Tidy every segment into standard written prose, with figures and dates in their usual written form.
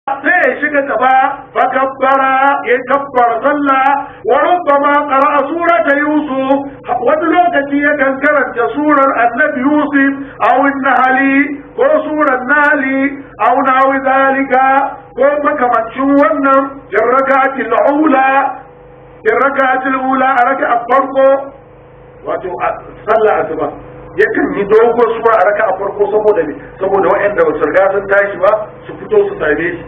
sai ya shiga gaba fa kabbara ya kabbara sallah wa rubbama qara'a surata yusuf wani lokaci ya kan karanta surar annabi yusuf aw an-nahli ko surar nali aw nawi zalika ko makamancin wannan jarrakatil ula a raka'a farko wato sallah asuba yakan yi dogon sura a raka'a farko saboda waɗanda ba su riga sun tashi ba su fito su same shi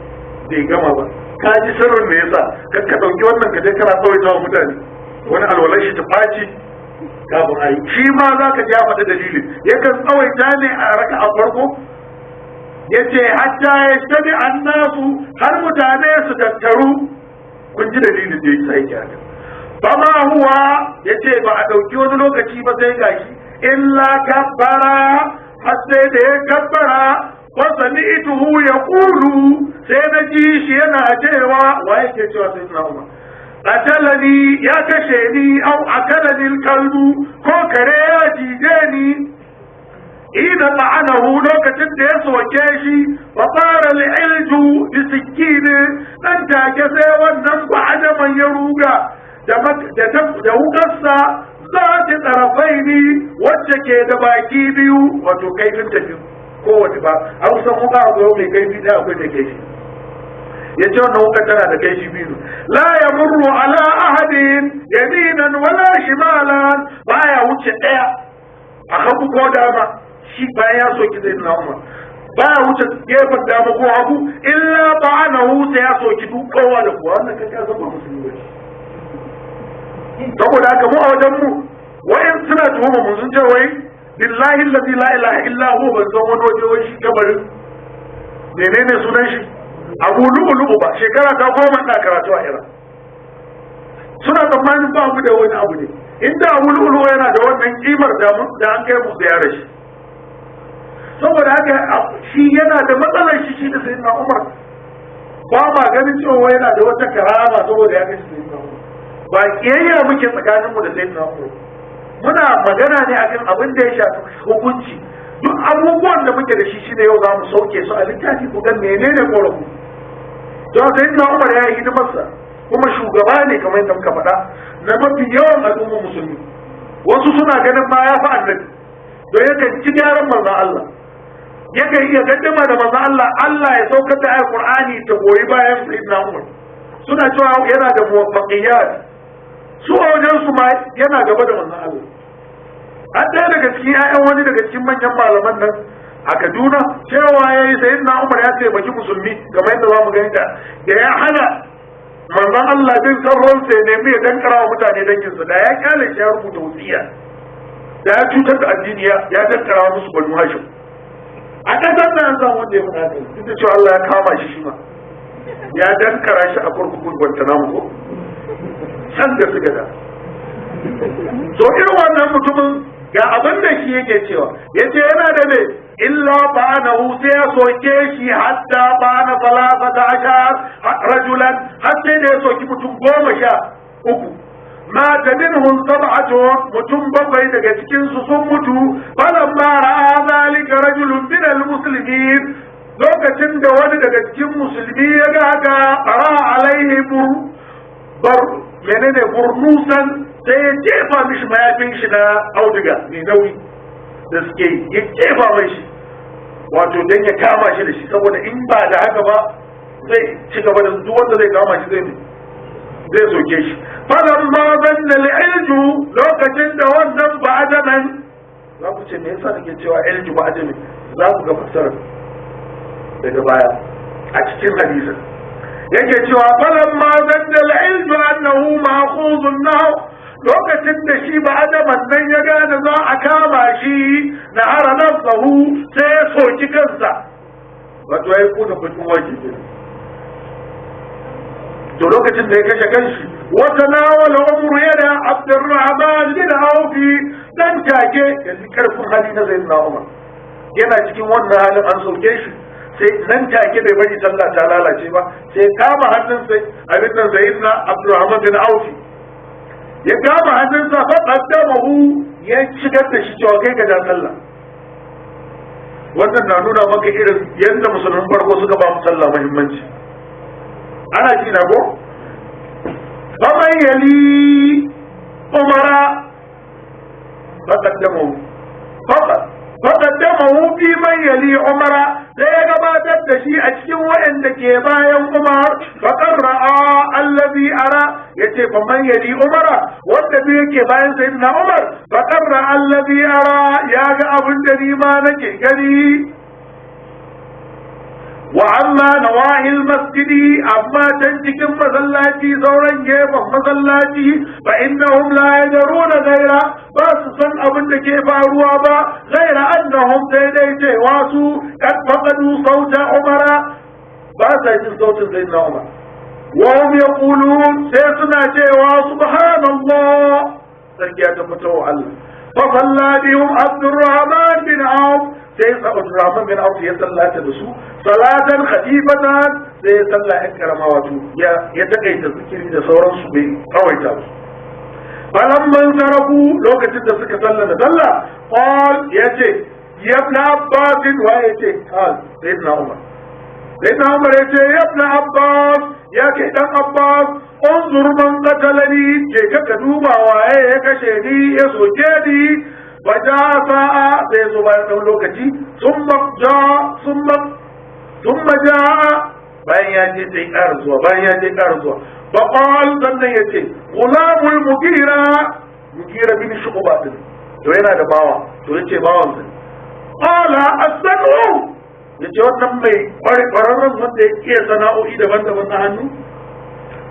bai gama ba ka ji sirrin da yasa ka dauki wannan ka je kana tsawaita wa mutane wani alwalar shi ta faci kafin ayi shi ma za ka ja faɗi dalili yakan tsawaita ne a raka'a farko yace hatta yastabi annasu har mutane su tattaru kun ji dalilin da yasa yake haka fama huwa yace ba a dauki wani lokaci ba sai gashi illa kabbara har sai da ya kabbara wa sami'tuhu yaqulu sai na ji shi yana cewa wa yake cewa sai na umar atalani ya kashe ni au akalani alqalbu ko kare ya jije ni idan la'anahu lokacin da ya soke shi fa fara al'ilju bi sikkin dan take sai wannan ba'adaman ya ruga da wukarsa za ta tsarafai ni wacce ke da baki biyu wato kaifin tafi kowace ba a kusan wuka a zuwa mai kaifi ɗaya akwai da kaifi ya ce wannan wuka tana da kaifi biyu la ya murru ala ahadin yaminan wala shimalan baya wuce ɗaya a hagu ko dama shi bayan ya soki zai na umar baya wuce gefen dama ko hagu illa ba'anahu sai ya soki duk kowa da kowa wannan kake san ba musulmi ba saboda haka mu a wajen mu wayan suna tuhuma mun sun ce wai billahi allazi la ilaha illa huwa ban san wani waje wai shi kabarin menene sunan shi Abu Lu'lu'u ba shekara ta 10 ina karatu a Iran suna tsammanin ba mu da wani abu ne inda Abu Lu'lu'u yana da wannan kimar da an kai mu ziyarar shi saboda haka shi yana da matsalar shi da sayyidina Umar ba ma ganin cewa yana da wata karama saboda ya kashe sayyidina Umar ba kiyayya muke tsakanin mu da sayyidina Umar muna magana ne akan abin da ya shafi hukunci duk abubuwan da muke da shi shine yau za mu sauke su a littafi ku ga menene korafu don sayyidina Umar ya yi hidimarsa kuma shugaba ne kamar yadda muka faɗa na mafi yawan al'ummar musulmi wasu suna ganin ma ya fi annabi don yakan ci gyaran manzon Allah yakan iya gaddama da manzon Allah Allah ya saukar da ayar Qur'ani ta goyi bayan sayyidina Umar suna cewa yana da muwaffaqiyat su a wajen su ma yana gaba da manzon Allah an ɗaya daga cikin 'ya'yan wani daga cikin manyan malaman nan a Kaduna cewa yayi sayyidina Umar ya taimaki musulmi kamar yadda za mu gani da ya hana manzon Allah bin sarron sai ne mai dankara wa mutane danginsa da ya kyale shi ya rubuta wasiya da ya cutar da addini ya dankara musu banu Hashim a ƙasar da an samu wanda ya faɗa kai duk da cewa Allah ya kama shi ma ya dankara shi a kurkukun Guantanamo ko can da suka da so irin wannan mutumin ga abin da shi yake cewa yace yana da me illa ba'anahu sai ya soke shi hatta ba'ana salasata ashar rajulan har sai da ya soki mutum 13 mata minhum sab'atun mutum 7 daga cikin su sun mutu falamma ra'a zalika rajulun min almuslimin lokacin da wani daga cikin musulmi ya ga haka qara alaihi burnusan sai ya jefa mishi mayafin shi na auduga mai nauyi da suke ya jefa mai shi wato don ya kama shi da shi saboda in ba da haka ba zai ci gaba da duk wanda zai kama shi zai soke shi fadar ma zanna ilju lokacin da wannan ba adaman za ku ce me yasa nake cewa ilju ba adamin za ku ga fassarar daga baya a cikin hadisin yake cewa falamma zanna ilju annahu ma'khuzun nahu lokacin da shi ba adaman nan ya gane za a kama shi na hara nafsahu sai ya soki kansa wato ya yi kuna fitin waje ne to lokacin da ya kashe kanshi wata nawala umru yana Abdurrahman bin Aufi dan take yanzu karfin hali na Sayyidina Umar yana cikin wannan halin an soke shi sai nan take bai bari sallah ta lalace ba sai kama hannun sai abin nan Sayyidina Abdurrahman bin Aufi ya kama hannunsa faɗaɗɗamahu ya shigar da shi cewa kai ka ja sallah wannan na nuna maka irin yadda musulmin farko suka ba mu sallah muhimmanci ana ji na go faman yali umara faqaddamahu fi man yali umara sai ya gabatar da shi a cikin waɗanda ke bayan Umar faqad ra'a allazi ara yace faman yali umara wanda bai yake bayan sayyidina Umar faqad ra'a allazi ara ya ga abin da ni ma nake gani wa amma nawahil masjidi amma can cikin masallaci sauran gefen masallaci fa innahum la yadruna ghaira ba su san abin da ke faruwa ba ghaira annahum sai dai cewa su kad faqadu sauta umara ba sa jin sautin sayyidina Umar wa hum yaqulun sai suna cewa subhanallah sarki ya tabbata wa Allah fa salla bihum Abdurrahman bin Auf sai Abdurrahman bin Auf ya sallata da su salatan khafifatan sai ya salla in karama wato ya takaita zikiri da sauransu bai kawaita su falamman sarafu lokacin da suka sallama sallah qal yace ya ibn Abbas wa yace qal sayyidina Umar yace ya ibn Abbas ya ke dan Abbas unzur man qatalani ke ka duba waye ya kashe ni ya soke ni وجاء ساعة سيزوبان لوكتي ثم جاء بان يجي أرزوا فقال سنة يجي غلام المغيرة بن شعبة وين هذا باوا يجي باوا قال أستنعو يجي wannan mai ƙwararren wanda ya iya sana'o'i daban-daban na hannu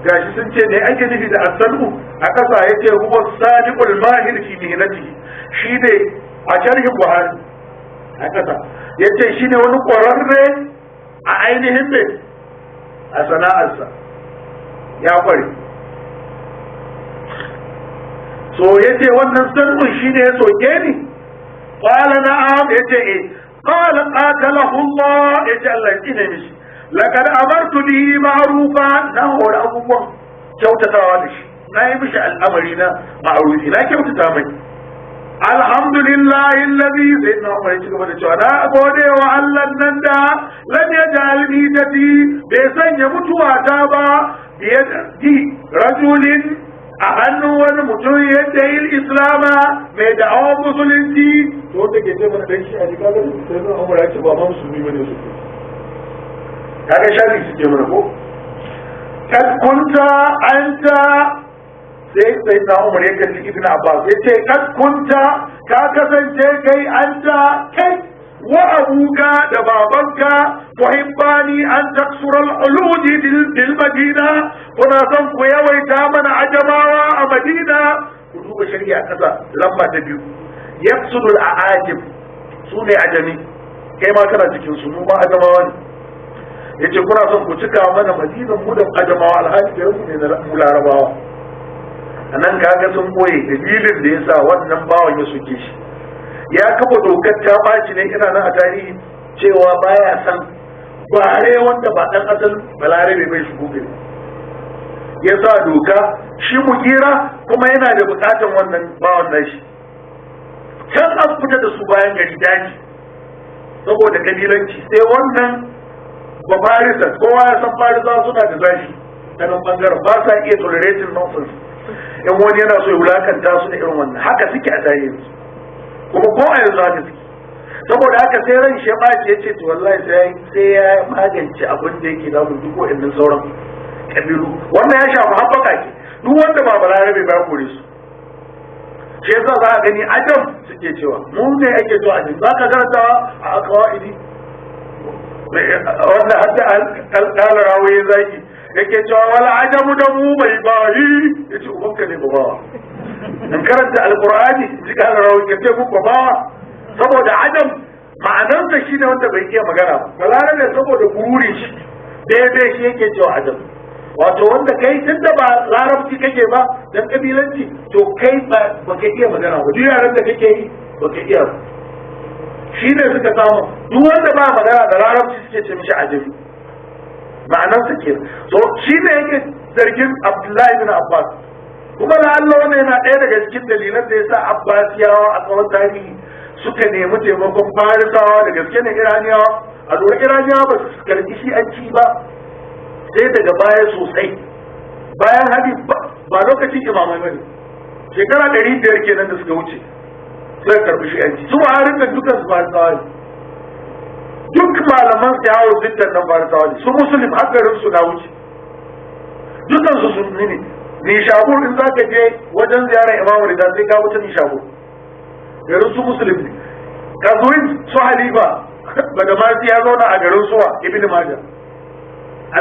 gashi sun ce ne ake nufi da asanu a ƙasa yake huwa sadiqul mahir fi mihnatihi shi ne a sharhin Buhari a ƙasa yace shi ne wani ƙwararre a ainihin ne a sana'arsa ya ƙware so yace wannan sanun shi ne ya soke ni qala na'am yace qala qatalahu Allah yace Allah ya tsine mishi laqad amartu bihi ma'rufa na hore abubuwan kyautatawa da shi na yi mishi al'amari na ma'rufi na kyautata mai alhamdulillahi alladhi sayyidina Umar ya gaba da cewa na gode wa Allah nan da lam yaj'al nidati bai sanya mutuwa ta ba bi rajulin a hannun wani mutum yadda yi islama mai da'awar musulunci to wanda ke ce mana dan shi a jika da sayyidina Umar ya ce ba ma musulmi bane su kaga sharri suke mana ko kad kunta anta sai na Umar ya kalli Ibn Abbas ya ce kad kunta ka kasance kai anta kai wa abuka da babanka muhibbani an taksura al-uludi bil Madina kuna son ku yawaita mana ajamawa a Madina ku duba shari'a kaza lamba ta biyu yaqsudu al-aajib sune ajami kai ma kana cikin su mu ma ajamawa ne yace kuna son ku cika mana Madinan mu da ajamawa alhaji da mu ne na Larabawa anan kaga sun boye dalilin da yasa wannan bawan ya soke shi ya kafa dokar ta baci ne ina nan a tarihi cewa baya san bare wanda ba dan asal balarabe bai shigo gari ya sa doka shi Mugira kuma yana da bukatan wannan bawan nashi can an fita da su bayan gari daji saboda kabilanci sai wannan ba farisa kowa ya san farisa suna da zafi ta nan bangaren ba sa iya tolerating nonsense in wani yana so ya wulakanta su da irin wannan haka suke a tarihinsu kuma ko a yanzu haka suke saboda haka sai ran shi ya ce to wallahi sai ya magance abin da yake damun duk waɗannan sauran kabilu wannan ya shafi haɓaka ke duk wanda ba balarabe ba ya kore su shi yasa za a gani ajam suke cewa mu ne ake cewa ajam za ka karantawa a akawa'idi wanda hadda alƙalar ya zaki yake cewa wala ajamu da mu bai bayi yace ubanka ne babawa in karanta alqur'ani ji kana rawi kace mu babawa saboda ajam ma'anarsa shine wanda bai iya magana ba balarabe saboda gururi shi daidai shi yake cewa ajam wato wanda kai tunda ba larabci kake ba dan kabilanci to kai ba ka iya magana ba duk yaran da kake yi ba ka iya ba shi ne suka samu duk wanda ba magana da larabci suke ce mishi ajami ma'anarsa ke so shi ne yake zargin Abdullahi bin Abbas kuma da Allah wannan yana ɗaya daga cikin dalilan da ya sa Abbasiyawa a tsawon tarihi suka nemi taimakon Farisawa da gaske ne Iraniyawa a lura Iraniyawa ba su karɓi shi an ci ba sai daga baya sosai bayan hadi ba lokacin imamai bane shekara 500 kenan da suka wuce sai karbi shi yanci su harin da dukan su farisawa ne duk malaman su yawo zittan nan farisawa ne su musulun hakarin su na wuce dukan su sunni ne nishabur in za ka je wajen ziyarar imamu rida sai ka wuce nishabur garin su musulun ne kazuwin su halifa badamasi ya zauna a garin suwa ibn majah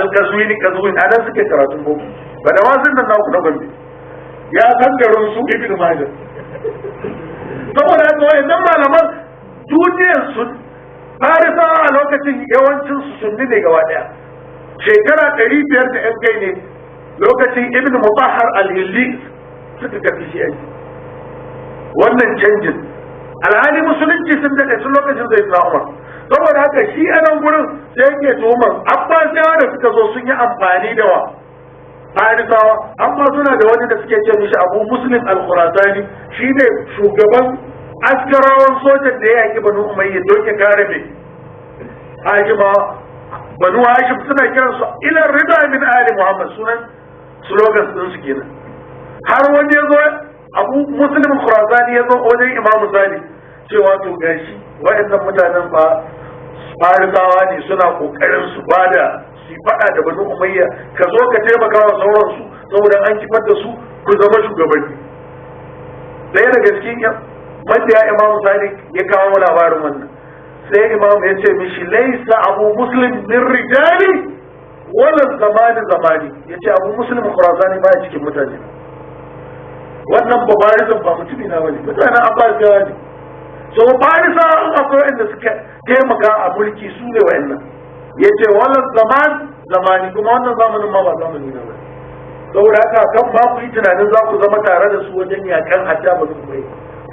al-kazuwini kazuwin a nan suke karatun boko badamasin nan naku na gombe ya san garin su ibn majah saboda haka wayannan malaman duniyar sun farisawa a lokacin yawancin su sunni ne gaba daya shekara 500 da yan kai ne lokacin ibn mutahhar al-hilli suka kafi shi aiki wannan canjin alhali musulunci sun daɗe sun lokacin zai na umar saboda haka shi a nan gurin sai yake tuhumar abbasiyawa da suka zo sun yi amfani da wa farisawa amma suna da wani da suke ce mishi abu muslim al-khurasani shi ne shugaban askarawan sojan da ya yaki banu umayya don ya kare mai hajimawa banu hashim suna kiransu ila rida min ali muhammad sunan slogans din su kenan har wani ya zo abu muslim khurasani ya zo wajen imamu sani cewa to gashi waɗannan mutanen ba farisawa ne suna kokarin su bada su faɗa da banu umayya ka zo ka taimaka wa sauransu saboda an kifar da su ku zama shugabanni ɗaya daga cikin wanda ya imamu sani ya kawo labarin wannan sai imamu ya ce mishi laisa abu muslim min rijali wala zamani ya ce abu muslim khurasani baya cikin mutane wannan babarizan ba mutumi na bane mutanen abbasiyawa ne so farisa akwai inda suka taimaka a mulki su ne wa'annan ya ce wala zamani kuma wannan zamanin ma ba zamani na bane saboda haka kan ba ku yi tunanin za ku zama tare da su wajen yakan hatta ba su bai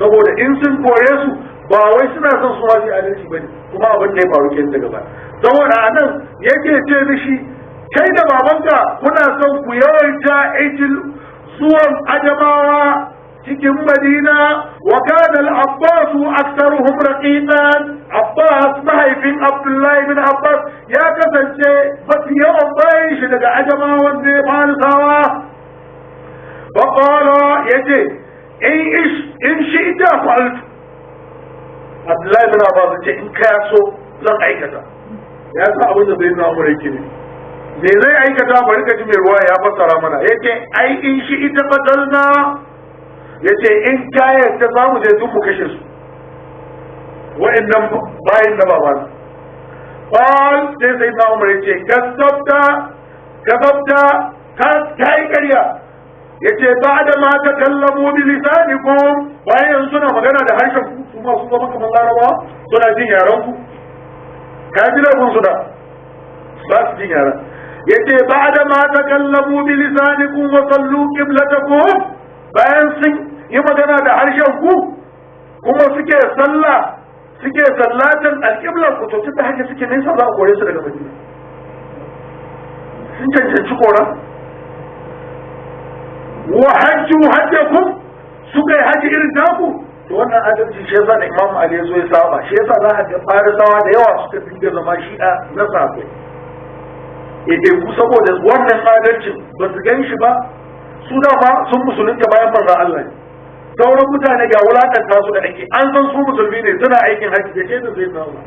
saboda in sun kore su ba wai suna son su wasu adalci bane kuma abin da ya faru kenan daga baya saboda anan yake ce mishi kai da babanka kuna son ku yawaita ejil zuwan ajamawa cikin madina wa kana al-abbas aktharuhum raqiqan abbas mahaifin abdullahi bin abbas ya kasance mafi yawan bayan shi daga ajamawan ne farisawa fa qala yace in shi ita fa'altu abdullahi bin abbas ce in ka so zan aikata ya san abin da zai nuna mura yake ne me zai aikata bari ka ji mai ruwa ya fassara mana yace ai in shi ita fatalna yace in kayan ta zamu je duk mu kashe su wa'annan bayin na baba qal sai sai na umar yace kasabta kai ƙarya yace ba'da ma takallamu bi lisanikum bayan suna magana da harshen ku kuma su zama kamar larabawa suna jin yaran ku ka ji labun su da ba su jin yaran yace ba'da ma takallamu bi lisanikum wa sallu qiblatakum bayan sun yi magana da harshen ku kuma suke sallatan alqiblar ku to tunda haka suke nesa za a kore su daga madina sun cancanci kora wa hajju hajjakum suka yi haji irin taku to wannan adalci shi yasa da Imam Ali ya zo ya saba shi yasa za a ga farisawa da yawa suka dinga zama shi'a na safe ku saboda wannan adalcin ba su gan shi ba su dama sun musulunta bayan manzon Allah ne sauran mutane ga wulakanta su da ake an san su musulmi ne suna aikin haji da shaidar zai samu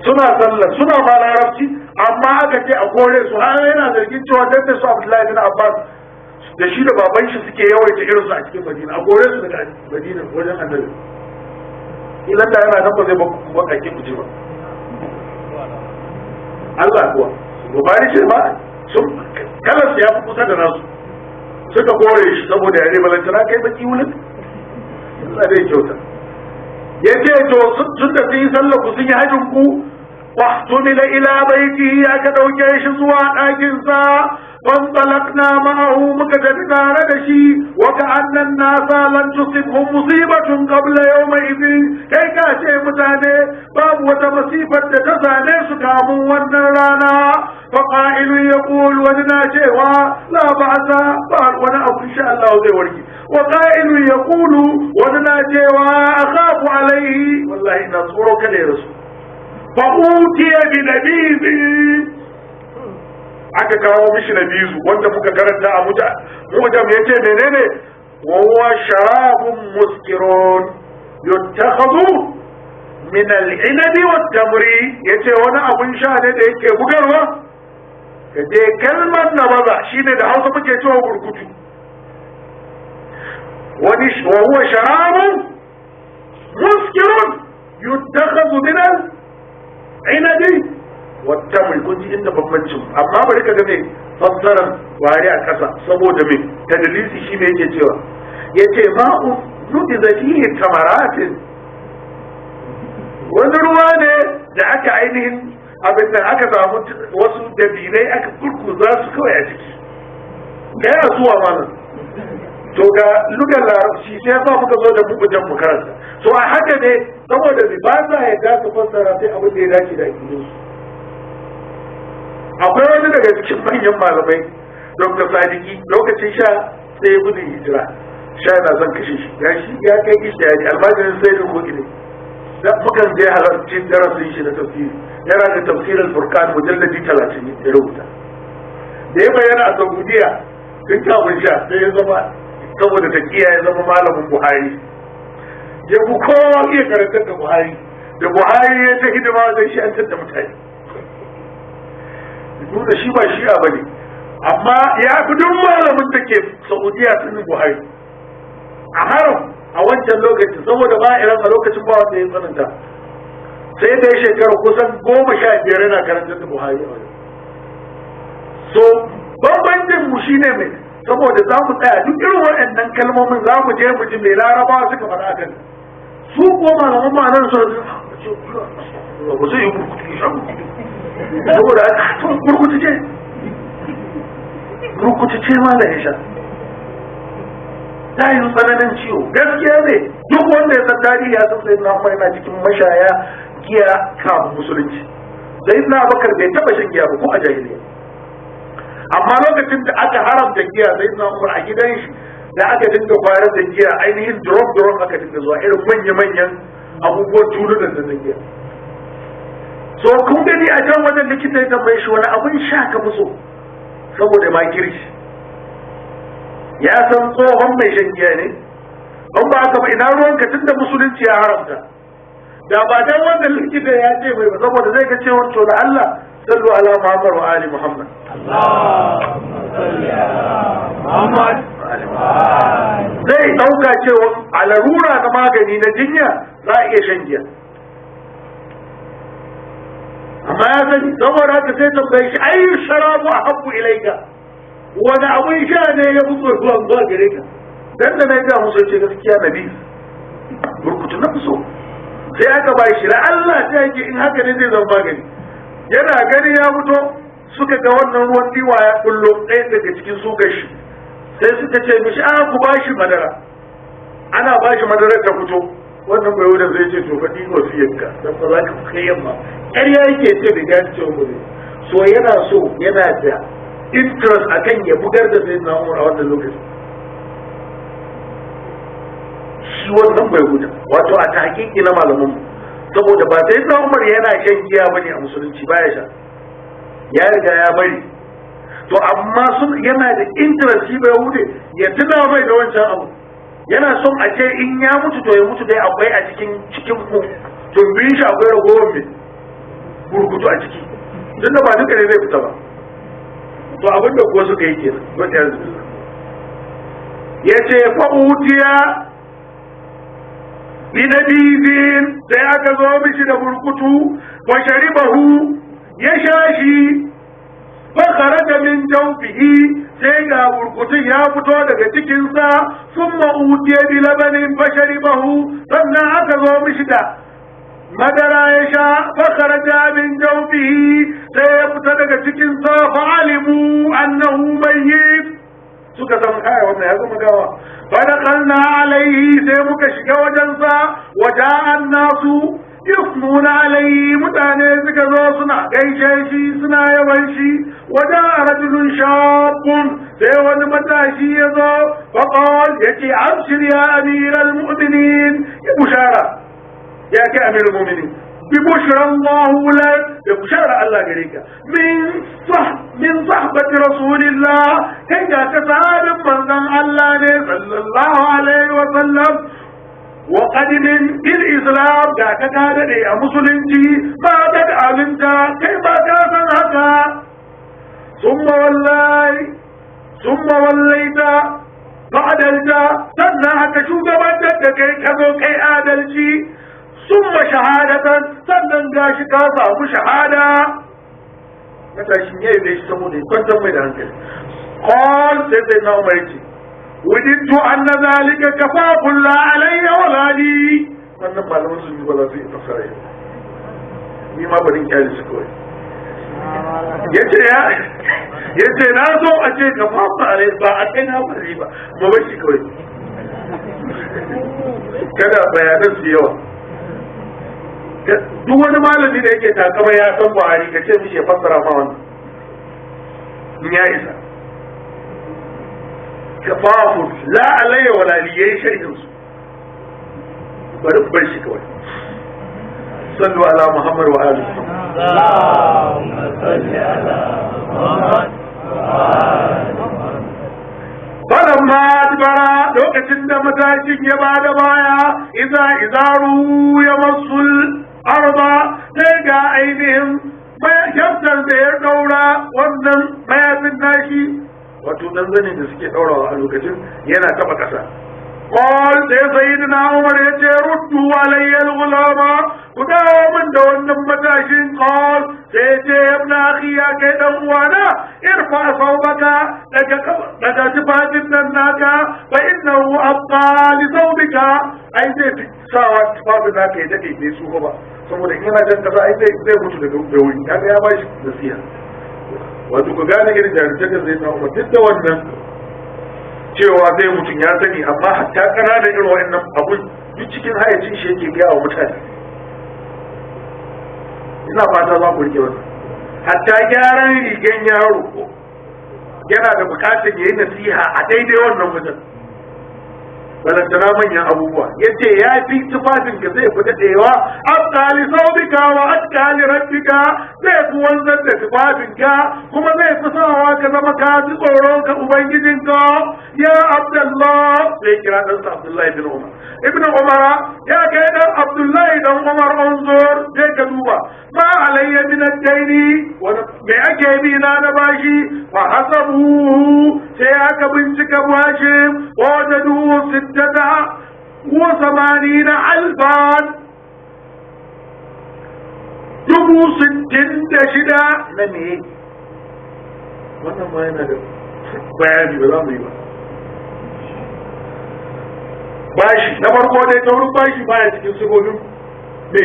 suna sallar suna ma larabci amma aka ce a kore su har yana zargin cewa dan da su Abdullahi bin Abbas da shi da baban shi suke yawaita irin su a cikin Madina a kore su daga Madina wajen Annabi idan da yana nan ba zai bakake ku ce ba Allah kuwa Bukhari ce ba sun kalar su ya fi kusa da nasu suka kore shi saboda yare balantana kai baki wulin Allah zai kyauta yace to sun da sun yi sallah ku sun yi hajjin ku wahtumila ila baiti aka dauke shi zuwa ɗakin sa فانطلقنا معه مكتبنا ردشي وكأن الناس لن تصبهم مصيبة قبل يومئذ كي كاشي متاني باب وتمصيبة تتساني سكاموا والنرانا فقائل يقول ودنا شيوا لا بعث وانا إن شاء الله زي ورقي وقائل يقول ودنا شيوا أخاف عليه والله نصورك لي رسول فأوتي بنبيذ aka kawo mishi na bizu wanda muka karanta a mujam yace menene wa huwa sharabun muskirun yuttakhadhu min al-inabi wat-tamri yace wani abun sha ne da yake bugarwa kaje kalmar nabaza shine da Hausa muke cewa burkutu wani wa huwa sharabun muskirun yuttakhadhu min al-inabi wat-tamri kun ji inda bambancin amma bari ka ga me fassarar wari a kasa saboda me tadlisi shine yake cewa yace ma'u nudiza fihi tamaratin wani ruwa ne da aka ainihin abin da aka samu wasu dabinai aka kurkuza su kawai a ciki yana zuwa mana to ga lugar larabci sai ya sa muka zo da bukujan mu karanta so a haka ne saboda ba sa yadda su fassara sai abin da ya dace da akidun su akwai wani daga cikin manyan malamai Dr. Sadiki lokacin sha sai ya gudun hijira sha na zan kashe shi ya kai kishi ya ji almajirin sai da koki ne mukan je halarci darasin shi na tafsiri yana da tafsirin furkan mujalladi 30 ya rubuta da ya bayyana a Saudiya tun kafin sha sai ya zama saboda taqiya ya zama malamin Buhari ya ku kowa iya karantar da Buhari ya ta hidima zai shi an tada mutane duk da shi ba shi'a bane amma ya fi duk malamin da ke Saudiya sun Buhari a haram a wancan lokacin saboda ba iran a lokacin ba wanda ya tsananta sai da ya shekara kusan 15 yana karantar da Buhari a wajen so bambancin mu shine mai saboda za mu tsaya duk irin waɗannan kalmomin za mu je mu ji mai larabawa suka faɗa kan su ko malaman ma'anar su ba su yi saboda burkutu ce ma da ya sha ta yi tsananin ciwo gaskiya ne duk wanda ya san tarihi ya san sayyidina Umar yana cikin mashaya giya kafin musulunci sayyidina Abubakar bai taba shan giya ba ko a jahiliya amma lokacin da aka haramta giya sayyidina Umar a gidan shi da aka dinga bayar da giya ainihin drop aka dinga zuwa irin manya-manyan abubuwan tulunan da giya so kun gani a can wajen likita ya tambaye shi wani abin sha ka fi so saboda ma kirshi ya san tsohon mai shan giya ne an ba haka ba ina ruwanka tun da musulunci ya haramta da ba dan wannan likita ya ce mai ba saboda zai ga cewa to da Allah sallu ala Muhammad wa ali Muhammad Allahumma salli ala Muhammad zai dauka cewa a larura na magani na jinya za a iya shan giya amma ya sani saboda haka sai tambaye shi ayyu sharabu ahabbu ilayka wani abin sha ne ya fito zuwa gare ka dan da na ga musu ce gaskiya nabi burkutu na so sai aka ba shi la Allah ta yake in haka ne zai zama magani yana gani ya fito suka ga wannan ruwan diwa ya kullo ɗaya daga cikin sukar shi sai suka ce mishi a ku ba shi madara ana ba shi madara ta fito wannan bai wuce zai ce to faɗi wasiyarka dan ba za ka kai yamma ƙarya yake ce da gani cewa ba so yana da interest akan ya bugar da sai na umar a wannan lokacin shi wannan bai wuce wato a ta hakiki na malaman saboda ba sai na umar yana shan giya bane a musulunci baya sha ya riga ya bari to amma yana da interest shi bai wuce ya tuna mai da wancan abu yana son a ce in ya mutu to ya mutu dai akwai a cikin ku to bin shi akwai ragowar mai burkutu a ciki tun da ba duka ne zai fita ba to abin da kuwa suka yi ke wata yanzu ya ce fa'utiya binabizin sai aka zo mishi da burkutu wa sharibahu ya sha shi fakara min jawfihi sai ga burkutun ya fito daga cikinsa sun ma'utiya bi labanin fasharibahu sannan aka zo mishi da madara ya sha fakara min jawfihi sai ya fita daga cikinsa fa'alimu annahu mayyit suka san kai wannan ya zama gawa fadakalna alaihi sai muka shiga wajensa waja'an nasu yusnuna alaihi mutane suka zo suna gaishe shi suna yaban shi wajen rajulun shabun sai wani matashi ya zo faqal yace abshir ya amiral mu'minin ya bushara ya kai amiral mu'minin bi bushrallahu lak da bushara Allah gare ka min sahbati rasulillah kai ga ka sahabin manzon Allah ne sallallahu alaihi wa sallam wa qadimin bil islam ga ka dade a musulunci ba da alinta kai ba ka san haka summa wallaita fa'adalta sannan haka shugabantar da kai ka zo kai adalci summa shahadatan sannan gashi ka samu shahada matashin yayi bai shi saboda kwantar mai da hankali qal sai na umar ce wajidtu anna zalika kafafun la alayya wala li wannan malaman sun yi ba za su yi tafsira ni ma barin kyale su kawai yace na zo a ce kafafu alai ba a kai na bari ba ba bashi kawai kada bayanan su yawa duk wani malami da yake takama ya san Buhari ka ce mishi ya fassara ma wannan in ya isa kafafu la alayya wala li yayi sharhin su bari bar shi kawai sallu ala Muhammad wa ali Muhammad Allahumma salli ala Muhammad wa ali Muhammad falamma adbara lokacin da matashin ya bada baya izaru ya masul arba sai ga ainihin mayafin da ya daura wannan mayafin nashi wato dan zanin da suke daurawa a lokacin yana taba kasa qal sai sayyidina umar yace ruddu alayya al-ghulama kudawo min da wannan matashin qal sai ce ibn akhi ya kai dan uwana irfa sawbaka daga tufatin nan naka fa innahu abqa li thawbika ai zai sawa tufafin naka ya dade bai su ba saboda in yana jan kasa ai zai mutu daga wuri kaga ya bashi nasiha wato ku gane irin jarumtar da zai na umar duk da wannan cewa zai mutum ya sani amma hatta ƙananan irin wa'annan abun duk cikin hayacin shi yake gaya wa mutane ina fata za ku rike wannan hatta gyaran rigen yaro yana da bukatar ya yi nasiha a daidai wannan wajen balantana manyan abubuwa yace ya fi tufafin ka zai fi daɗewa abdali saubika wa adkali rabbika zai fi wanzar da tufafin ka kuma zai fi sawa ka zama ka ji tsoron ka ubangijinka ya abdullah sai kira ɗansa abdullahi bin umar ibn umar ya kai dan abdullahi dan umar unzur sai ka duba ma alayya min ad-daini wa me ake bi na bashi fa hasabu sai aka bincika bashi wajadu وثمانين ألفا dubu 66 na me wannan ma yana da bayani ba za mu yi ba bashi na farko dai taurin bashi baya cikin sigogin me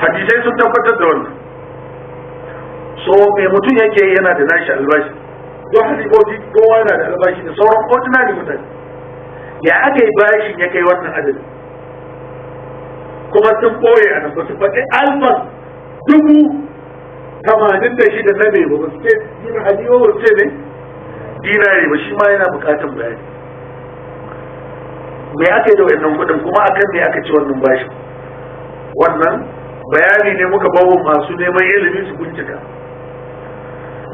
hadisai sun tabbatar da wannan so me mutum yake yana da nashi albashi don halifofi kowa yana da albashi da sauran ordinary mutane ya aka yi bashin ya kai wannan adadin kuma sun ɓoye a nan ba su faɗi alfan 86,000 na mai ba su ce dina hadiyo ba ce ne dinari ba shi ma yana bukatan bayani me aka yi da wannan kudin kuma akan me aka ci wannan bashin wannan bayani ne muka bawo masu neman ilimi su bincika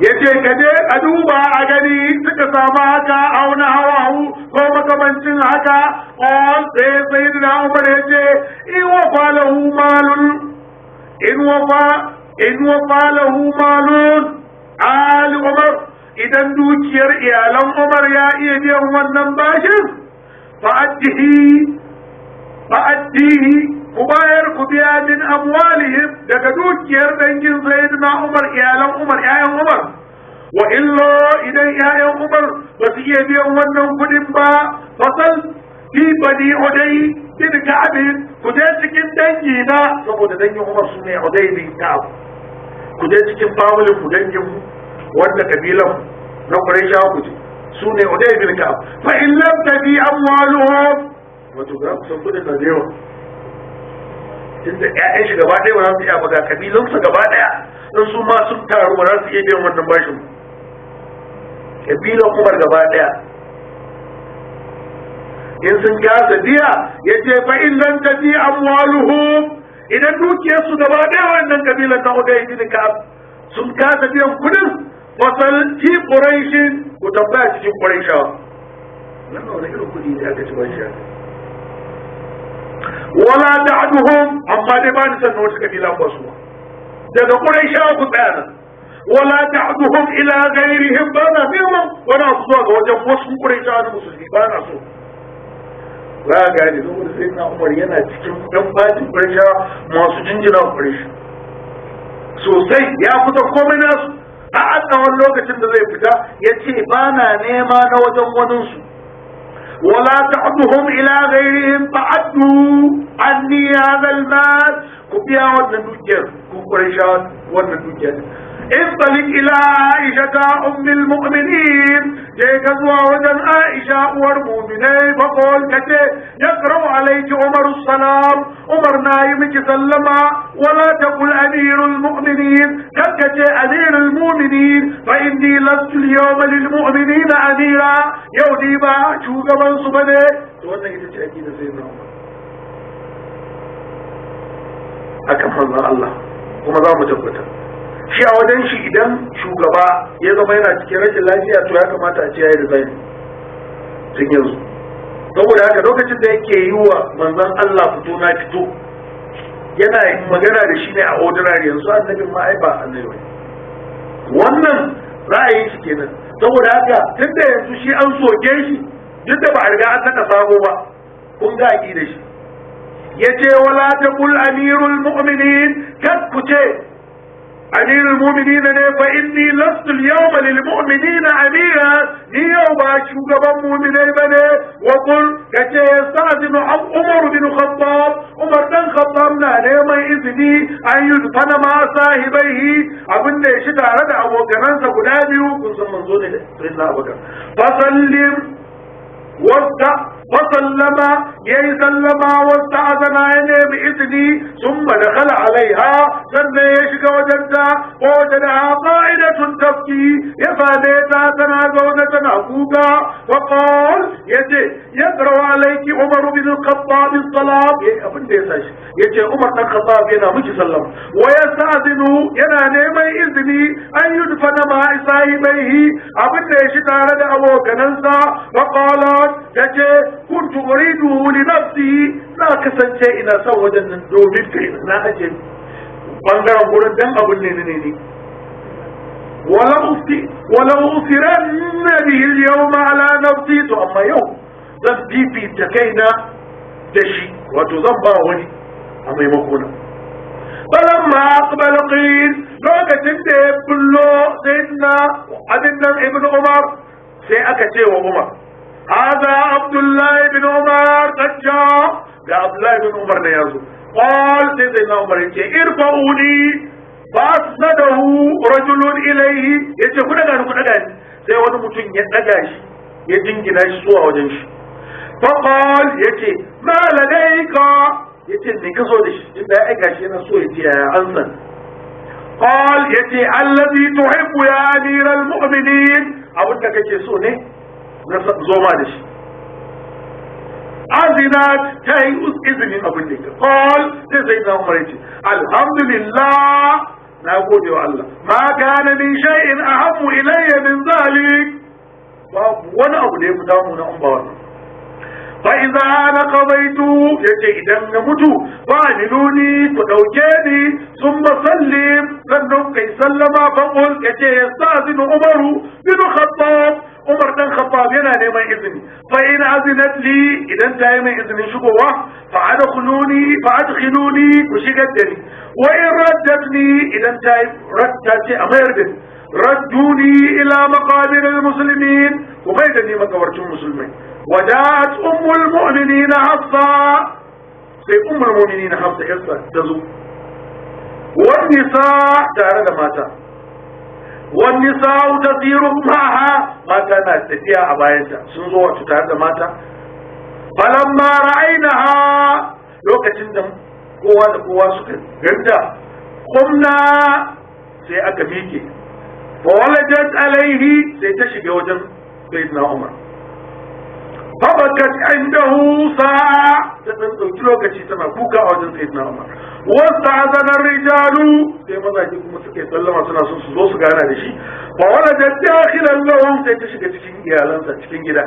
yace ka je a duba a gani suka samu haka auna hawahu ko makamancin haka on sai sayyidina umar yace in wafa lahu malun ali umar idan dukiyar iyalan umar ya iya biyan wannan bashin fa'addihi ku bayar ku biya min amwalihim daga dukiyar dangin sayyidina umar iyalan umar ƴaƴan umar wa illa idan ƴaƴan umar ba su iya biyan wannan kudin ba fasal fi bani udai bin ka'ab ku je cikin dangi na saboda dangin umar su ne udai bin ka'ab ku je cikin family ku dangin wanda kabilan na quraisha ku je su ne udai bin ka'ab fa in lam tabi amwaluhum wato ga sun kudin da yawa tunda ƴaƴan shi gaba ɗaya ba za su iya ba ga kabilansa gaba ɗaya in su ma sun taru ba za su iya biyan wannan bashin kabilan umar gaba ɗaya in sun kasa biya ya ce fa in lam tafi amwaluhum idan dukiyarsu gaba ɗaya wannan kabilar na Ubay bin Ka'ab sun kasa biyan kudin fasal fi Quraishin ku tambaya cikin Quraishawa wannan wani irin kudi ne aka ci ba shi wala ta'duhum amma dai ba ni san wata kabila ba su daga Quraishawa ku tsaya nan wala ta'duhum ila ghairihim ba na neman wani abu zuwa ga wajen wasu Quraishawa na musulmi ba na so za a gane saboda sai na Umar yana cikin ɗan bajin Quraishawa masu jinjina Quraish sosai ya fita komai nasu a tsawon lokacin da zai fita ya ce ba na nema na wajen waninsu wala ta'duhum ila ghairihim fa'addu anni hadha al-mal ku biya wannan dukiyar ku Quraishawa wannan dukiyar انطلق إلى عائشة أم المؤمنين جيك زوا وجن عائشة والمؤمنين فقول كتي يقرأ عليك عمر السلام عمر نايمك سلما ولا تقل أمير المؤمنين كتي أمير المؤمنين فإني لست اليوم للمؤمنين أميرا يودي با شوق من صبني توانا كتي أكيد سيدنا عمر أكمل الله وما ذا مجبتا shi a wajen shi idan shugaba ya zama yana cikin rashin lafiya to ya kamata a ce ya yi resign tun yanzu saboda haka lokacin da yake yi wa manzon Allah fito na fito yana magana da shi ne a ordinary yanzu annabin ma ai ba annabi wannan ra'ayin shi kenan saboda haka tun da yanzu shi an soke shi duk da ba a riga an saka sabo ba kun ga da shi yace wala taqul amirul mu'minin ku ce أمير المؤمنين فإني لست اليوم للمؤمنين أميرا نيوم أشوق مؤمنين بني وقل كتي يستأذن عمر بن الخطاب عمر بن الخطاب نيوم إذني أن يدفن مع صاحبيه أبن يشد على أبو كنانسا قدابي كنت منظوني سيدنا أبو كنان فسلم فسلم يسلم واستأذن عينيه بإذني ثم دخل عليها سنة يشك وجدها ووجدها قائدة تبكي يفاديتها تنازونة أبوكا وقال يقرأ عليك عمر بن الخطاب الصلاة أبن ديساش عمر بن الخطاب ينا مجي سلم ويستأذن ينا نيمي إذني أن يدفن مع صاحبيه أبن ديشت على أبو كننسا وقالت كنت أريده لنفسي لا كسنشي إنا سوى جنن دومين كينا لا أجل بانغرام قرن دم أبن نيني ولو أثرن به اليوم على نفسي تو أما يوم ذن بيبي تكينا تشي وتزنبا وني أما يمكونا فلما أقبل قيل لوكة كله سيدنا أبنا ابن عمر سيأكتي وعمر هذا عبد الله بن عمر قد جاء يا عبد الله بن عمر نيازو قال سيدنا عمر ارفعوني فأسنده رجل إليه كنا غاني sai wani mutum ya daga shi ya jingina shi zuwa wajen shi faqal ma ladaika ne ka so da shi inda ya aika shi yana so ya ansan qal allazi tuhibbu ya amiral mu'minin abin da kake so ne na zoma da shi azinat ta yi izinin abin da ke kawal sai zai na umar ce alhamdulillah na gode wa Allah ma kana min shay'in ahammu ilayya min zalik babu wani abu da ya fi damu na umba wannan fa idza ana qadaitu yace idan na mutu fa niluni ku dauke ni thumma sallim sannan kai sallama fa qul yace yastazinu umaru bin khattab Umar dan Khattab yana neman izini fa in azinat li idan ta yi mai izinin shigowa fa adkhiluni ku shigar da ni wa in raddatni idan ta yi radda ce a mayar da ni radduni ila maqabir almuslimin ku bai da ni makabarcin musulmai waja'at ummul mu'minin Hafsa sai ummul mu'minin Hafsa yarsa ta zo wan nisa tare da mata والنساء تسير معها ما كانت تفيا أبايتها سنزوة تتعرض ماتا فلما رأيناها لو كتندم قوة سكت قمتا قمنا سيأك ميكي فولجت عليه سيتشق وجن سيدنا عمر fabakat indahu sa'a ta dan dauki lokaci tana kuka a wajen sayyidina Umar wasta azanar rijalu sai mazaje kuma suke sallama suna son su zo su gana da shi fa walada dakhilan lahum sai ta shiga cikin iyalansa cikin gida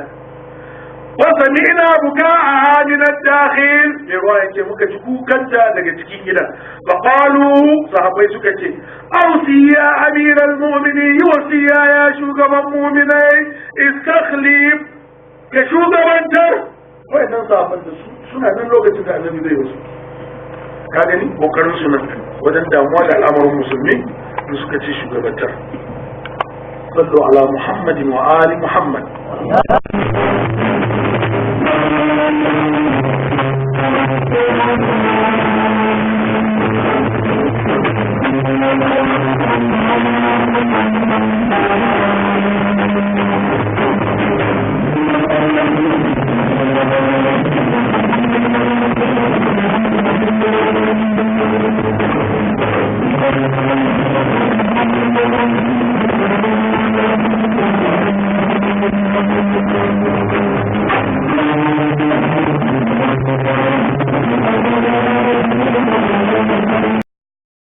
wa sami'na buka'aha min ad-dakhil sai ruwa yake muka ji kukanta daga cikin gidan fa qalu sahabbai suka ce ausi ya amiral mu'minin wasiya ya shugaban mu'minai istakhlif ka shugabantar wayannan sahabban da suna nan lokacin da annabi zai wasu ka gani kokarin su nan wajen damuwa da al'amarin musulmi da suka ci shugabantar sallu ala muhammadin wa ali muhammad